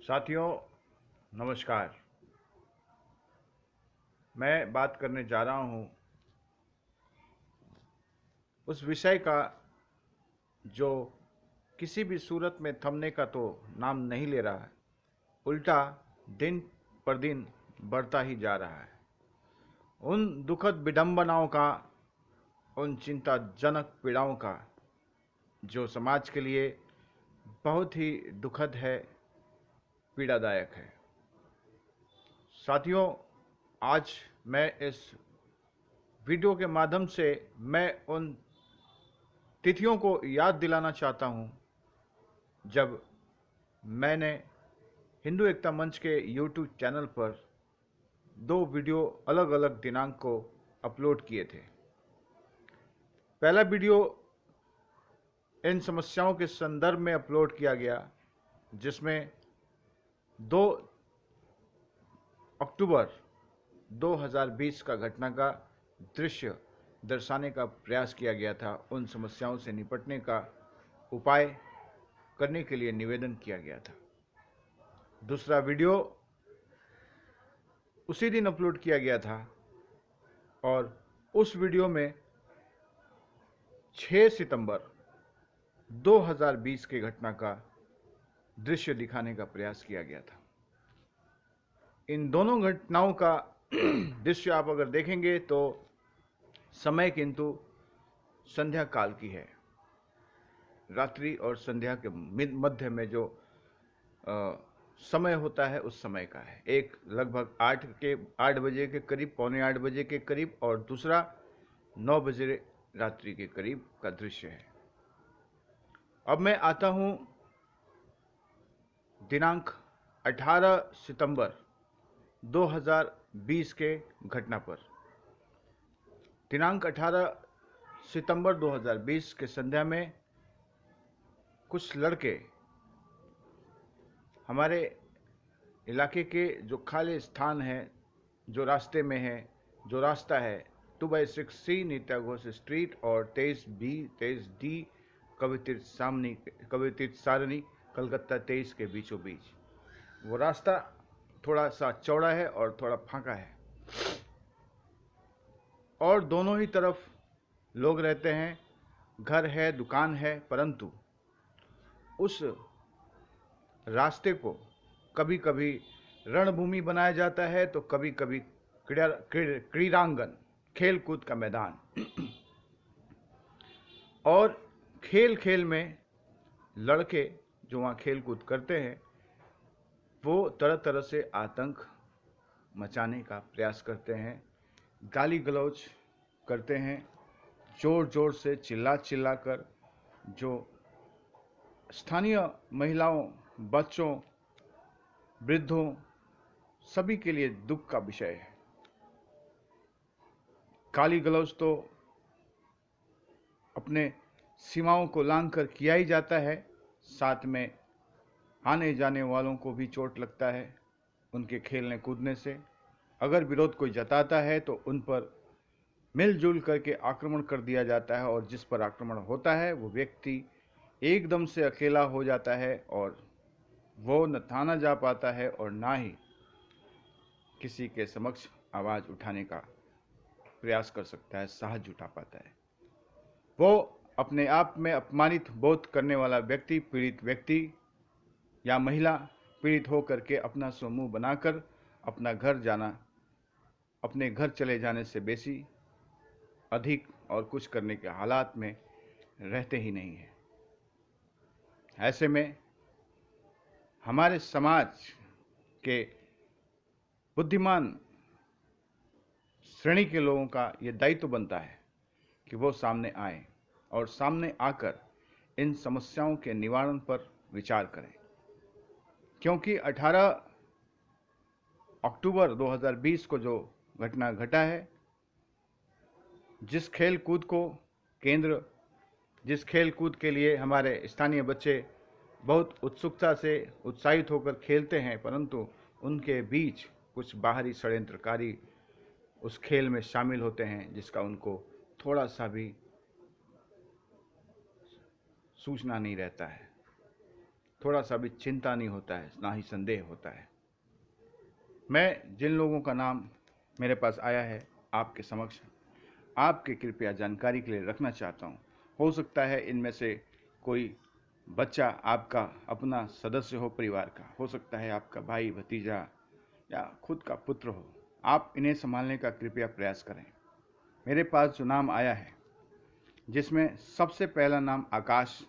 साथियों, नमस्कार। मैं बात करने जा रहा हूँ उस विषय का जो किसी भी सूरत में थमने का तो नाम नहीं ले रहा है, उल्टा दिन पर दिन बढ़ता ही जा रहा है। उन दुखद विडंबनाओं का, उन चिंताजनक पीड़ाओं का जो समाज के लिए बहुत ही दुखद है, पीड़ादायक है। साथियों, आज मैं इस वीडियो के माध्यम से मैं उन तिथियों को याद दिलाना चाहता हूं जब मैंने हिंदू एकता मंच के यूट्यूब चैनल पर 2 वीडियो अलग अलग दिनांक को अपलोड किए थे। पहला वीडियो इन समस्याओं के संदर्भ में अपलोड किया गया, जिसमें 2 अक्टूबर 2020 का घटना का दृश्य दर्शाने का प्रयास किया गया था। उन समस्याओं से निपटने का उपाय करने के लिए निवेदन किया गया था। दूसरा वीडियो उसी दिन अपलोड किया गया था और उस वीडियो में 6 सितंबर 2020 के घटना का दृश्य दिखाने का प्रयास किया गया था। इन दोनों घटनाओं का दृश्य आप अगर देखेंगे तो समय किंतु संध्या काल की है। रात्रि और संध्या के मध्य में जो समय होता है उस समय का है। एक लगभग 8 बजे के करीब, पौने 8 बजे के करीब, और दूसरा 9 बजे रात्रि के करीब का दृश्य है। अब मैं आता हूं दिनांक 18 सितंबर 2020 के घटना पर। दिनांक 18 सितंबर 2020 के संध्या में कुछ लड़के हमारे इलाके के जो खाली स्थान है, जो रास्ते में है, जो रास्ता है 2/6C नित्या घोष स्ट्रीट और 23B 23D कवि तीर्थ सारणी कलकत्ता 23 के बीचों बीच, वो रास्ता थोड़ा सा चौड़ा है और थोड़ा फांका है और दोनों ही तरफ लोग रहते हैं, घर है, दुकान है, परंतु उस रास्ते को कभी कभी रणभूमि बनाया जाता है तो कभी कभी क्रीड़ांगन, खेल कूद का मैदान। और खेल खेल में लड़के जो वहाँ खेल कूद करते हैं वो तरह तरह से आतंक मचाने का प्रयास करते हैं, गाली गलौज करते हैं, जोर जोर से चिल्ला चिल्ला कर, जो स्थानीय महिलाओं, बच्चों, वृद्धों सभी के लिए दुख का विषय है। गाली गलौज तो अपने सीमाओं को लांघकर किया ही जाता है, साथ में आने जाने वालों को भी चोट लगता है उनके खेलने कूदने से। अगर विरोध कोई जताता है तो उन पर मिलजुल करके आक्रमण कर दिया जाता है और जिस पर आक्रमण होता है वो व्यक्ति एकदम से अकेला हो जाता है और वो न थाना जा पाता है और ना ही किसी के समक्ष आवाज़ उठाने का प्रयास कर सकता है, साहस जुटा पाता है। वो अपने आप में अपमानित बोध करने वाला व्यक्ति, पीड़ित व्यक्ति या महिला पीड़ित होकर के अपना समूह बनाकर अपना घर जाना, अपने घर चले जाने से बेसी अधिक और कुछ करने के हालात में रहते ही नहीं है। ऐसे में हमारे समाज के बुद्धिमान श्रेणी के लोगों का ये दायित्व बनता है कि वो सामने आए और सामने आकर इन समस्याओं के निवारण पर विचार करें, क्योंकि 18 अक्टूबर 2020 को जो घटना घटा है, जिस खेल कूद के लिए हमारे स्थानीय बच्चे बहुत उत्सुकता से उत्साहित होकर खेलते हैं, परंतु उनके बीच कुछ बाहरी षड्यंत्रकारी उस खेल में शामिल होते हैं जिसका उनको थोड़ा सा भी सूचना नहीं रहता है। थोड़ा सा भी चिंता नहीं होता है, ना ही संदेह होता है। मैं जिन लोगों का नाम मेरे पास आया है आपके समक्ष आपके कृपया जानकारी के लिए रखना चाहता हूँ। हो सकता है इनमें से कोई बच्चा आपका अपना सदस्य हो, परिवार का हो सकता है, आपका भाई भतीजा या खुद का पुत्र हो। आप इन्हें संभालने का कृपया प्रयास करें। मेरे पास जो नाम आया है, जिसमें सबसे पहला नाम आकाश,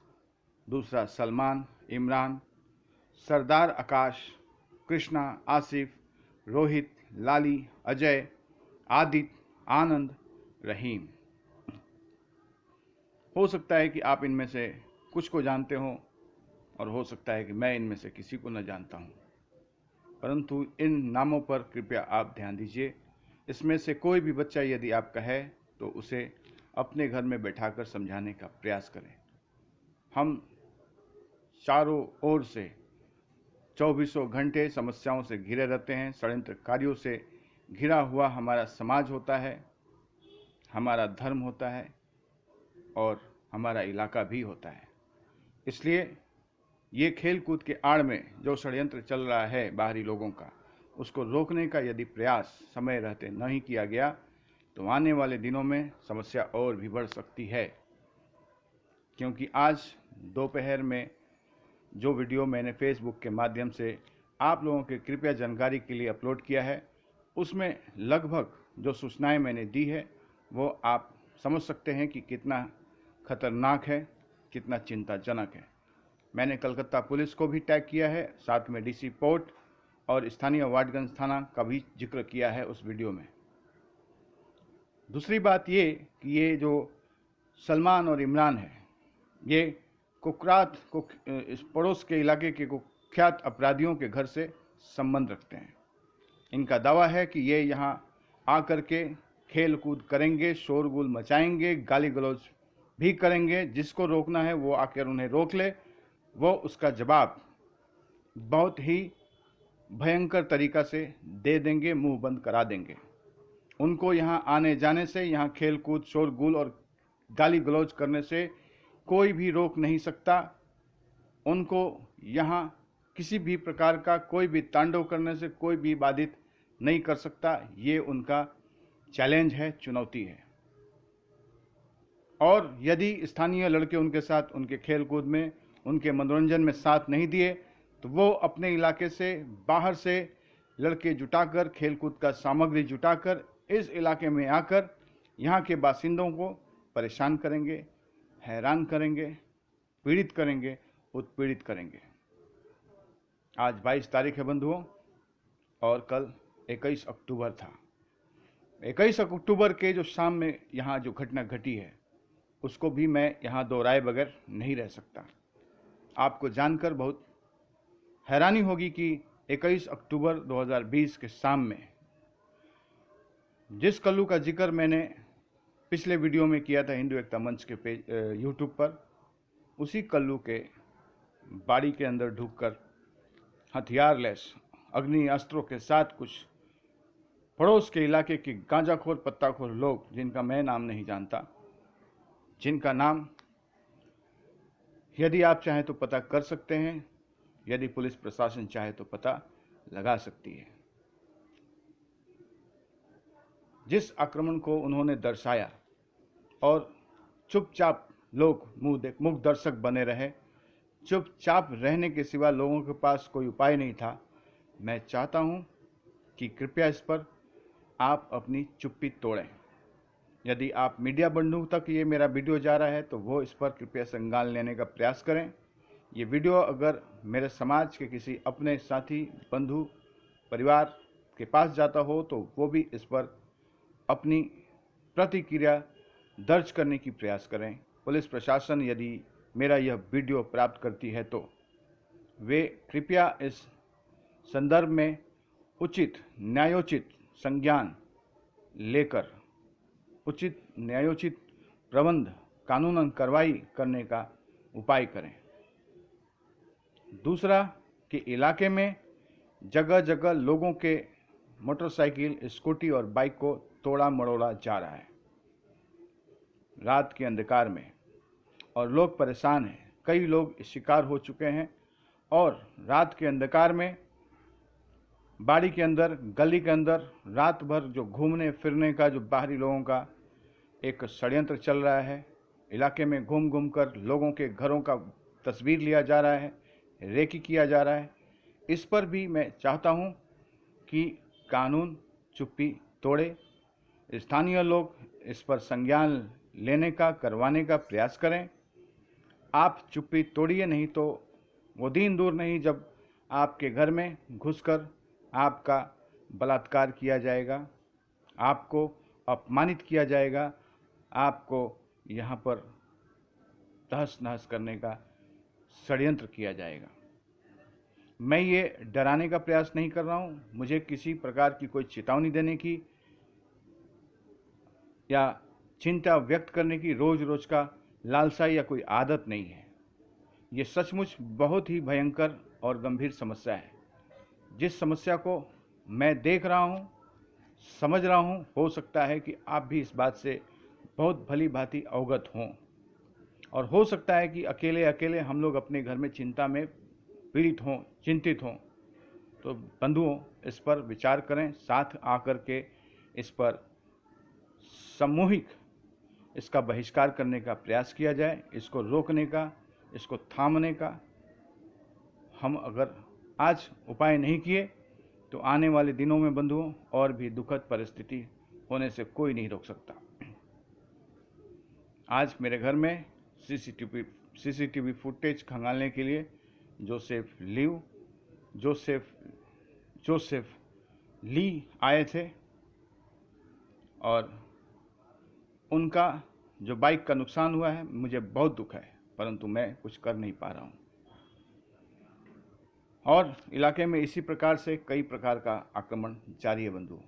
दूसरा सलमान, इमरान, सरदार आकाश, कृष्णा, आसिफ, रोहित, लाली, अजय, आदित्य, आनंद, रहीम। हो सकता है कि आप इनमें से कुछ को जानते हो और हो सकता है कि मैं इनमें से किसी को न जानता हूँ, परंतु इन नामों पर कृपया आप ध्यान दीजिए। इसमें से कोई भी बच्चा यदि आपका है तो उसे अपने घर में बैठाकर समझाने का प्रयास करें। हम चारों ओर से चौबीसों घंटे समस्याओं से घिरे रहते हैं। षड्यंत्रकारियों से घिरा हुआ हमारा समाज होता है, हमारा धर्म होता है और हमारा इलाका भी होता है। इसलिए ये खेल कूद के आड़ में जो षड्यंत्र चल रहा है बाहरी लोगों का, उसको रोकने का यदि प्रयास समय रहते नहीं किया गया तो आने वाले दिनों में समस्या और भी बढ़ सकती है। क्योंकि आज दोपहर में जो वीडियो मैंने फेसबुक के माध्यम से आप लोगों के कृपया जानकारी के लिए अपलोड किया है, उसमें लगभग जो सूचनाएं मैंने दी है वो आप समझ सकते हैं कि कितना खतरनाक है, कितना चिंताजनक है। मैंने कलकत्ता पुलिस को भी टैग किया है, साथ में डीसी पोर्ट और स्थानीय वाटगंज थाना का भी जिक्र किया है उस वीडियो में। दूसरी बात ये कि ये जो सलमान और इमरान है, ये कुख्यात इस पड़ोस के इलाके के कुख्यात अपराधियों के घर से संबंध रखते हैं। इनका दावा है कि ये यहाँ आकर के खेल कूद करेंगे, शोरगुल मचाएंगे, गाली गलौज भी करेंगे। जिसको रोकना है वो आकर उन्हें रोक ले, वो उसका जवाब बहुत ही भयंकर तरीका से दे देंगे, मुंह बंद करा देंगे। उनको यहाँ आने जाने से, यहाँ खेल कूद, शोरगुल और गाली गलौज करने से कोई भी रोक नहीं सकता। उनको यहाँ किसी भी प्रकार का कोई भी तांडव करने से कोई भी बाधित नहीं कर सकता। ये उनका चैलेंज है, चुनौती है। और यदि स्थानीय लड़के उनके साथ उनके खेल कूद में, उनके मनोरंजन में साथ नहीं दिए तो वो अपने इलाके से बाहर से लड़के जुटाकर, खेल कूद का सामग्री जुटाकर इस इलाके में आकर यहाँ के बासिंदों को परेशान करेंगे, हैरान करेंगे, पीड़ित करेंगे, उत्पीड़ित करेंगे। आज 22 तारीख है बंधुओं, और कल 21 अक्टूबर था। 21 अक्टूबर के जो शाम में यहाँ जो घटना घटी है उसको भी मैं यहाँ दोहराए बगैर नहीं रह सकता। आपको जानकर बहुत हैरानी होगी कि 21 अक्टूबर 2020 के शाम में जिस कल्लू का जिक्र मैंने पिछले वीडियो में किया था हिंदू एकता मंच के पेज यूट्यूब पर, उसी कल्लू के बाड़ी के अंदर ढुककर हथियार लेस अग्नि अस्त्रों के साथ कुछ पड़ोस के इलाके के गांजाखोर, पत्ताखोर लोग, जिनका मैं नाम नहीं जानता, जिनका नाम यदि आप चाहें तो पता कर सकते हैं, यदि पुलिस प्रशासन चाहे तो पता लगा सकती है। जिस आक्रमण को उन्होंने दर्शाया और चुपचाप लोग मुख दर्शक बने रहे, चुपचाप रहने के सिवा लोगों के पास कोई उपाय नहीं था। मैं चाहता हूं कि कृपया इस पर आप अपनी चुप्पी तोड़ें। यदि आप मीडिया बंधु तक ये मेरा वीडियो जा रहा है तो वो इस पर कृपया संज्ञान लेने का प्रयास करें। ये वीडियो अगर मेरे समाज के किसी अपने साथी, बंधु, परिवार के पास जाता हो तो वो भी इस पर अपनी प्रतिक्रिया दर्ज करने की प्रयास करें। पुलिस प्रशासन यदि मेरा यह वीडियो प्राप्त करती है तो वे कृपया इस संदर्भ में उचित न्यायोचित संज्ञान लेकर उचित न्यायोचित प्रबंध, कानूनन कार्रवाई करने का उपाय करें। दूसरा कि इलाके में जगह जगह लोगों के मोटरसाइकिल, स्कूटी और बाइक को तोड़ा मरोड़ा जा रहा है रात के अंधकार में, और लोग परेशान हैं। कई लोग शिकार हो चुके हैं और रात के अंधकार में बाड़ी के अंदर, गली के अंदर रात भर जो घूमने फिरने का, जो बाहरी लोगों का एक षड्यंत्र चल रहा है, इलाके में घूम घूम कर लोगों के घरों का तस्वीर लिया जा रहा है, रेकी किया जा रहा है, इस पर भी मैं चाहता हूं कि कानून चुप्पी तोड़े। स्थानीय लोग इस पर संज्ञान लेने का, करवाने का प्रयास करें। आप चुप्पी तोड़िए, नहीं तो वो दिन दूर नहीं जब आपके घर में घुसकर आपका बलात्कार किया जाएगा, आपको अपमानित किया जाएगा, आपको यहाँ पर तहस नहस करने का षड्यंत्र किया जाएगा। मैं ये डराने का प्रयास नहीं कर रहा हूँ, मुझे किसी प्रकार की कोई चेतावनी देने की या चिंता व्यक्त करने की रोज रोज का लालसा या कोई आदत नहीं है। ये सचमुच बहुत ही भयंकर और गंभीर समस्या है। जिस समस्या को मैं देख रहा हूँ, समझ रहा हूँ, हो सकता है कि आप भी इस बात से बहुत भली भांति अवगत हों, और हो सकता है कि अकेले अकेले हम लोग अपने घर में चिंता में पीड़ित हों, चिंतित हों। तो बंधुओं, इस पर विचार करें, साथ आकर के इस पर सामूहिक इसका बहिष्कार करने का प्रयास किया जाए, इसको रोकने का, इसको थामने का। हम अगर आज उपाय नहीं किए तो आने वाले दिनों में बंधुओं और भी दुखद परिस्थिति होने से कोई नहीं रोक सकता। आज मेरे घर में सीसीटीवी फुटेज खंगालने के लिए जोसेफ ली आए थे, और उनका जो बाइक का नुकसान हुआ है, मुझे बहुत दुख है, परंतु मैं कुछ कर नहीं पा रहा हूँ। और इलाके में इसी प्रकार से कई प्रकार का आक्रमण जारी है बंधुओं।